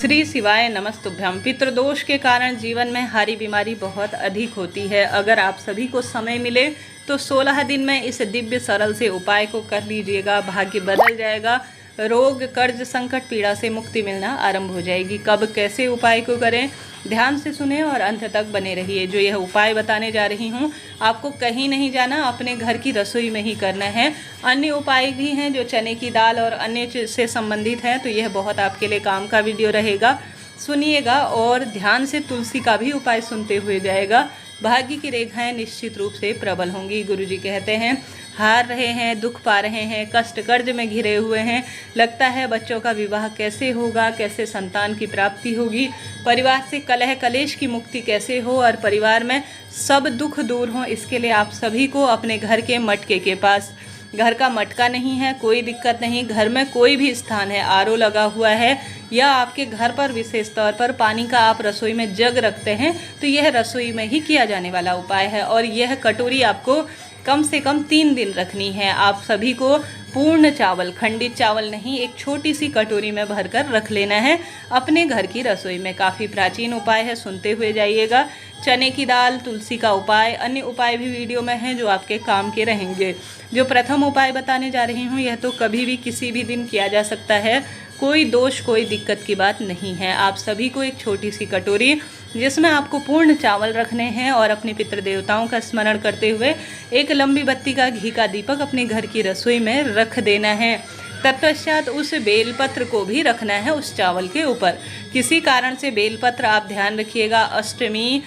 श्री शिवाय नमस्तुभ्यम। पितृदोष के कारण जीवन में हारी बीमारी बहुत अधिक होती है। अगर आप सभी को समय मिले तो 16 दिन में इस दिव्य सरल से उपाय को कर लीजिएगा। भाग्य बदल जाएगा। रोग कर्ज संकट पीड़ा से मुक्ति मिलना आरंभ हो जाएगी। कब कैसे उपाय को करें, ध्यान से सुने और अंत तक बने रहिए। जो यह उपाय बताने जा रही हूँ आपको कहीं नहीं जाना, अपने घर की रसोई में ही करना है। अन्य उपाय भी हैं जो चने की दाल और अन्य से संबंधित हैं, तो यह बहुत आपके लिए काम का वीडियो रहेगा। सुनिएगा और ध्यान से तुलसी का भी उपाय सुनते हुए जाएगा। भाग्य की रेखाएं निश्चित रूप से प्रबल होंगी। गुरुजी कहते हैं हार रहे हैं, दुख पा रहे हैं, कष्ट कर्ज में घिरे हुए हैं, लगता है बच्चों का विवाह कैसे होगा, कैसे संतान की प्राप्ति होगी, परिवार से कलह कलेश की मुक्ति कैसे हो और परिवार में सब दुख दूर हो, इसके लिए आप सभी को अपने घर के मटके के पास, घर का मटका नहीं है कोई दिक्कत नहीं, घर में कोई भी स्थान है, आरओ लगा हुआ है या आपके घर पर विशेष तौर पर पानी का आप रसोई में जग रखते हैं, तो यह रसोई में ही किया जाने वाला उपाय है। और यह कटोरी आपको कम से कम 3 दिन रखनी है। आप सभी को पूर्ण चावल, खंडित चावल नहीं, एक छोटी सी कटोरी में भरकर रख लेना है अपने घर की रसोई में। काफ़ी प्राचीन उपाय है, सुनते हुए जाइएगा। चने की दाल, तुलसी का उपाय, अन्य उपाय भी वीडियो में हैं जो आपके काम के रहेंगे। जो प्रथम उपाय बताने जा रही हूँ यह तो कभी भी किसी भी दिन किया जा सकता है, कोई दोष कोई दिक्कत की बात नहीं है। आप सभी को एक छोटी सी कटोरी जिसमें आपको पूर्ण चावल रखने हैं और अपने पितृ देवताओं का स्मरण करते हुए एक लंबी बत्ती का घी का दीपक अपने घर की रसोई में रख देना है। तत्पश्चात उस बेलपत्र को भी रखना है उस चावल के ऊपर। किसी कारण से बेलपत्र आप ध्यान रखिएगा, अष्टमी,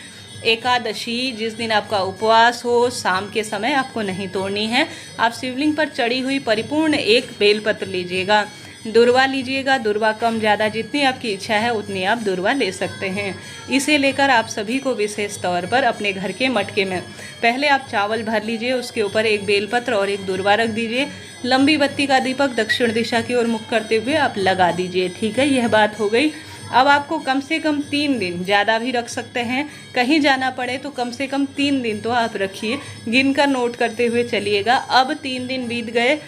एकादशी, जिस दिन आपका उपवास हो, शाम के समय आपको नहीं तोड़नी है। आप शिवलिंग पर चढ़ी हुई परिपूर्ण एक बेलपत्र लीजिएगा। दुर्वा लीजिएगा, दुर्वा कम ज़्यादा जितनी आपकी इच्छा है उतनी आप दुर्वा ले सकते हैं। इसे लेकर आप सभी को विशेष तौर पर अपने घर के मटके में पहले आप चावल भर लीजिए, उसके ऊपर एक बेलपत्र और एक दुर्वा रख दीजिए। लंबी बत्ती का दीपक दक्षिण दिशा की ओर मुख करते हुए आप लगा दीजिए। ठीक है, यह बात हो गई। अब आपको कम से कम 3 दिन, ज़्यादा भी रख सकते हैं, कहीं जाना पड़े तो कम से कम 3 दिन तो आप रखिए, गिनकर नोट करते हुए चलिएगा। अब 3 दिन बीत गए,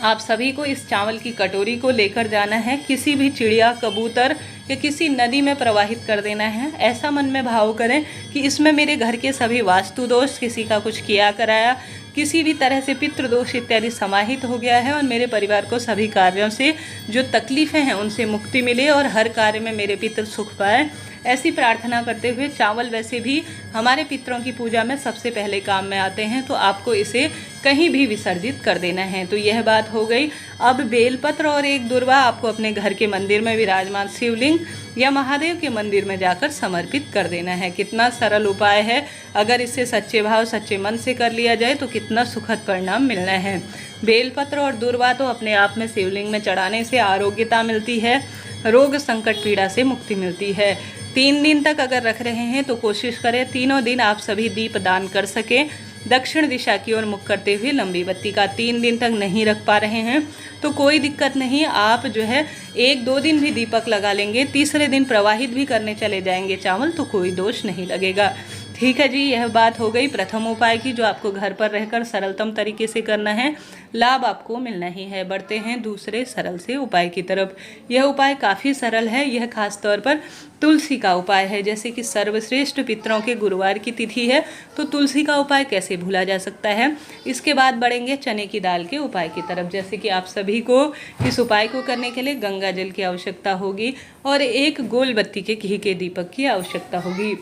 आप सभी को इस चावल की कटोरी को लेकर जाना है, किसी भी चिड़िया, कबूतर या किसी नदी में प्रवाहित कर देना है। ऐसा मन में भाव करें कि इसमें मेरे घर के सभी वास्तु दोष, किसी का कुछ किया कराया, किसी भी तरह से पितृदोष इत्यादि समाहित हो गया है और मेरे परिवार को सभी कार्यों से जो तकलीफ़ें हैं उनसे मुक्ति मिले और हर कार्य में मेरे पितृ सुख पाए, ऐसी प्रार्थना करते हुए। चावल वैसे भी हमारे पितरों की पूजा में सबसे पहले काम में आते हैं, तो आपको इसे कहीं भी विसर्जित कर देना है। तो यह बात हो गई। अब बेलपत्र और एक दुर्वा आपको अपने घर के मंदिर में विराजमान शिवलिंग या महादेव के मंदिर में जाकर समर्पित कर देना है। कितना सरल उपाय है, अगर इसे सच्चे भाव सच्चे मन से कर लिया जाए तो कितना सुखद परिणाम मिलना है। बेलपत्र और दुर्वा तो अपने आप में शिवलिंग में चढ़ाने से आरोग्यता मिलती है, रोग संकट पीड़ा से मुक्ति मिलती है। 3 दिन तक अगर रख रहे हैं तो कोशिश करें तीनों दिन आप सभी दीप दान कर सकें, दक्षिण दिशा की ओर मुख करते हुए लंबी बत्ती का। 3 दिन तक नहीं रख पा रहे हैं तो कोई दिक्कत नहीं, आप जो है 1-2 दिन भी दीपक लगा लेंगे, तीसरे दिन प्रवाहित भी करने चले जाएंगे चावल, तो कोई दोष नहीं लगेगा। ठीक है जी, यह बात हो गई प्रथम उपाय की, जो आपको घर पर रहकर सरलतम तरीके से करना है, लाभ आपको मिलना ही है। बढ़ते हैं दूसरे सरल से उपाय की तरफ। यह उपाय काफ़ी सरल है, यह खास तौर पर तुलसी का उपाय है। जैसे कि सर्वश्रेष्ठ पितरों के गुरुवार की तिथि है, तो तुलसी का उपाय कैसे भूला जा सकता है। इसके बाद बढ़ेंगे चने की दाल के उपाय की तरफ। जैसे कि आप सभी को इस उपाय को करने के लिए गंगा जल की आवश्यकता होगी और एक गोल बत्ती के घी के दीपक की आवश्यकता होगी।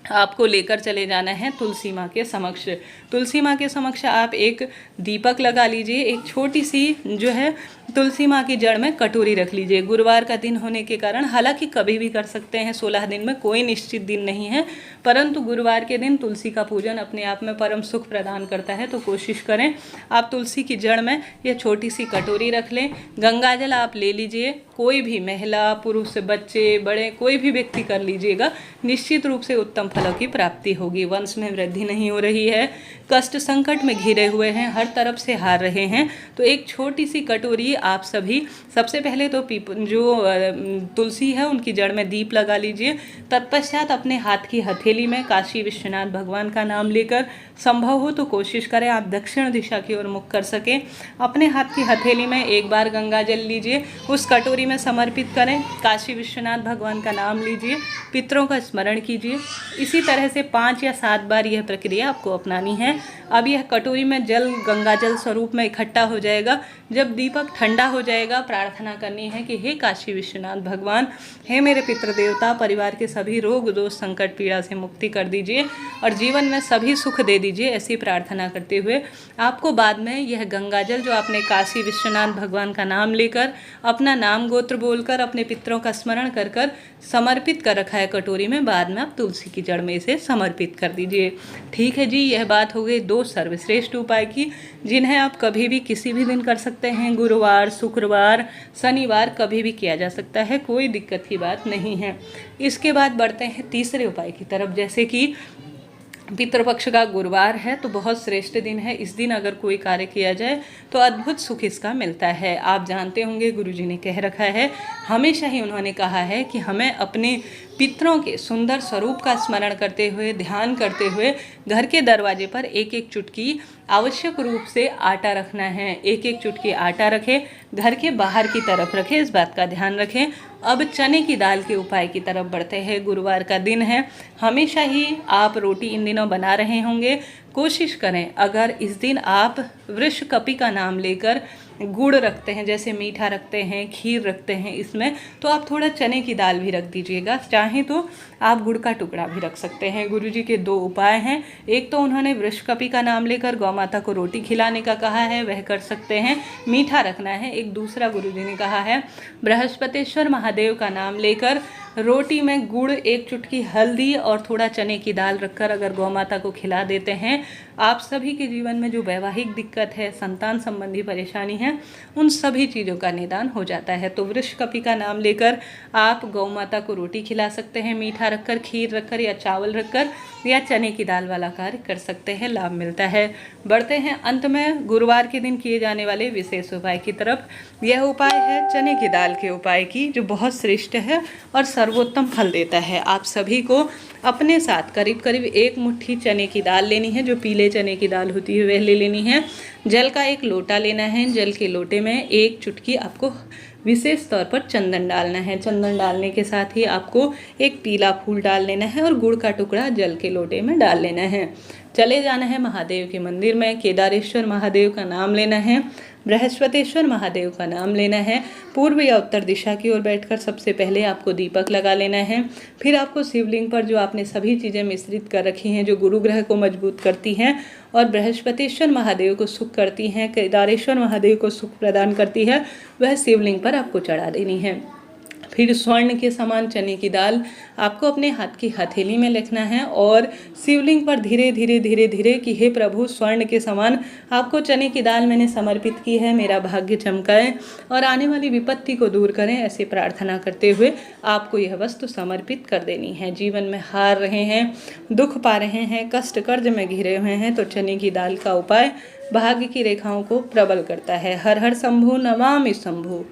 आपको लेकर चले जाना है तुलसी माँ के समक्ष। तुलसी माँ के समक्ष आप एक दीपक लगा लीजिए, एक छोटी सी जो है तुलसी माँ की जड़ में कटोरी रख लीजिए। गुरुवार का दिन होने के कारण, हालांकि कभी भी कर सकते हैं, 16 दिन में कोई निश्चित दिन नहीं है, परंतु गुरुवार के दिन तुलसी का पूजन अपने आप में परम सुख प्रदान करता है, तो कोशिश करें आप तुलसी की जड़ में यह छोटी सी कटोरी रख लें। गंगा जल आप ले लीजिए, कोई भी महिला, पुरुष, बच्चे, बड़े, कोई भी व्यक्ति कर लीजिएगा, निश्चित रूप से उत्तम फलों की प्राप्ति होगी। वंश में वृद्धि नहीं हो रही है, कष्ट संकट में घिरे हुए हैं, हर तरफ से हार रहे हैं, तो एक छोटी सी कटोरी आप सभी सबसे पहले तो जो तुलसी है उनकी जड़ में दीप लगा लीजिए। तत्पश्चात अपने हाथ की हथेली में काशी विश्वनाथ भगवान का नाम लेकर संभव हो तो कोशिश करें आप दक्षिण दिशा की ओर मुख कर सकें। अपने हाथ की हथेली में एक बार गंगा जल लीजिए, उस कटोरी में समर्पित करें। काशी विश्वनाथ भगवान का नाम लीजिए, पितरों का स्मरण कीजिए। इसी तरह से 5 या 7 बार यह प्रक्रिया आपको अपनानी है। अब यह कटोरी में जल गंगा जल स्वरूप में इकट्ठा हो जाएगा। जब दीपक ठंडा हो जाएगा, प्रार्थना करनी है कि हे काशी विश्वनाथ भगवान, हे मेरे पितृ देवता, परिवार के सभी रोग दोष संकट पीड़ा से मुक्ति कर दीजिए और जीवन में सभी सुख दे दीजिए। ऐसी प्रार्थना करते हुए आपको बाद में यह गंगा जल जो आपने काशी विश्वनाथ भगवान का नाम लेकर, अपना नाम गोत्र बोलकर, अपने पितरों का स्मरण कर कर समर्पित कर रखा है कटोरी में, बाद में आप तुलसी की जड़ में इसे समर्पित कर दीजिए। ठीक है जी, यह बात हो गई 2 सर्वश्रेष्ठ उपाय की, जिन्हें आप कभी भी किसी भी दिन कर सकते हैं। गुरुवार, शुक्रवार, शनिवार कभी भी किया जा सकता है, कोई दिक्कत की बात नहीं है। इसके बाद बढ़ते हैं तीसरे उपाय की तरफ। जैसे कि पितृपक्ष का गुरुवार है तो बहुत श्रेष्ठ दिन है। इस दिन अगर कोई कार्य किया जाए तो अद्भुत सुख इसका मिलता है। आप जानते होंगे गुरुजी ने कह रखा है, हमेशा ही उन्होंने कहा है कि हमें अपने पितरों के सुंदर स्वरूप का स्मरण करते हुए, ध्यान करते हुए घर के दरवाजे पर एक एक चुटकी आवश्यक रूप से आटा रखना है। एक एक चुटकी आटा रखें, घर के बाहर की तरफ रखें, इस बात का ध्यान रखें। अब चने की दाल के उपाय की तरफ बढ़ते हैं। गुरुवार का दिन है, हमेशा ही आप रोटी इन दिनों बना रहे होंगे। कोशिश करें, अगर इस दिन आप वृषकपि का नाम लेकर गुड़ रखते हैं, जैसे मीठा रखते हैं, खीर रखते हैं इसमें, तो आप थोड़ा चने की दाल भी रख दीजिएगा। चाहें तो आप गुड़ का टुकड़ा भी रख सकते हैं। गुरुजी के 2 उपाय हैं। एक तो उन्होंने वृषकपि का नाम लेकर गौ माता को रोटी खिलाने का कहा है, वह कर सकते हैं, मीठा रखना है। एक दूसरा गुरुजी ने कहा है बृहस्पतिश्वर महादेव का नाम लेकर रोटी में गुड़, 1 चुटकी हल्दी और थोड़ा चने की दाल रखकर अगर गौ माता को खिला देते हैं, आप सभी के जीवन में जो वैवाहिक दिक्कत है, संतान संबंधी परेशानी है, उन सभी चीज़ों का निदान हो जाता है। तो वृषकपि का नाम लेकर आप गौ माता को रोटी खिला सकते हैं, मीठा रखकर, खीर रखकर या चावल रखकर, या चने की दाल वाला कार्य कर सकते हैं, लाभ मिलता है। बढ़ते हैं अंत में गुरुवार के दिन किए जाने वाले विशेष उपाय की तरफ। यह उपाय है चने की दाल के उपाय की, जो बहुत श्रेष्ठ है और सर्वोत्तम फल देता है। आप सभी को अपने साथ करीब करीब 1 मुट्ठी चने की दाल लेनी है, जो पीले चने की दाल होती है वह ले लेनी है। जल का 1 लोटा लेना है। जल के लोटे में 1 चुटकी आपको विशेष तौर पर चंदन डालना है। चंदन डालने के साथ ही आपको 1 पीला फूल डाल लेना है और गुड़ का टुकड़ा जल के लोटे में डाल लेना है। चले जाना है महादेव के मंदिर में, केदारेश्वर महादेव का नाम लेना है, बृहस्पतिश्वर महादेव का नाम लेना है। पूर्व या उत्तर दिशा की ओर बैठकर सबसे पहले आपको दीपक लगा लेना है। फिर आपको शिवलिंग पर जो आपने सभी चीज़ें मिश्रित कर रखी हैं, जो गुरु ग्रह को मजबूत करती हैं और बृहस्पतिश्वर महादेव को सुख करती हैं, केदारेश्वर महादेव को सुख प्रदान करती है, वह शिवलिंग पर आपको चढ़ा देनी है। फिर स्वर्ण के समान चने की दाल आपको अपने हाथ की हथेली में लिखना है और शिवलिंग पर धीरे धीरे धीरे धीरे कि हे प्रभु, स्वर्ण के समान आपको चने की दाल मैंने समर्पित की है, मेरा भाग्य चमकाए और आने वाली विपत्ति को दूर करें, ऐसे प्रार्थना करते हुए आपको यह वस्तु समर्पित कर देनी है। जीवन में हार रहे हैं, दुख पा रहे हैं, कष्ट कर्ज में घिरे हुए हैं, तो चने की दाल का उपाय भाग्य की रेखाओं को प्रबल करता है। हर हर शंभु, नमामि शंभु।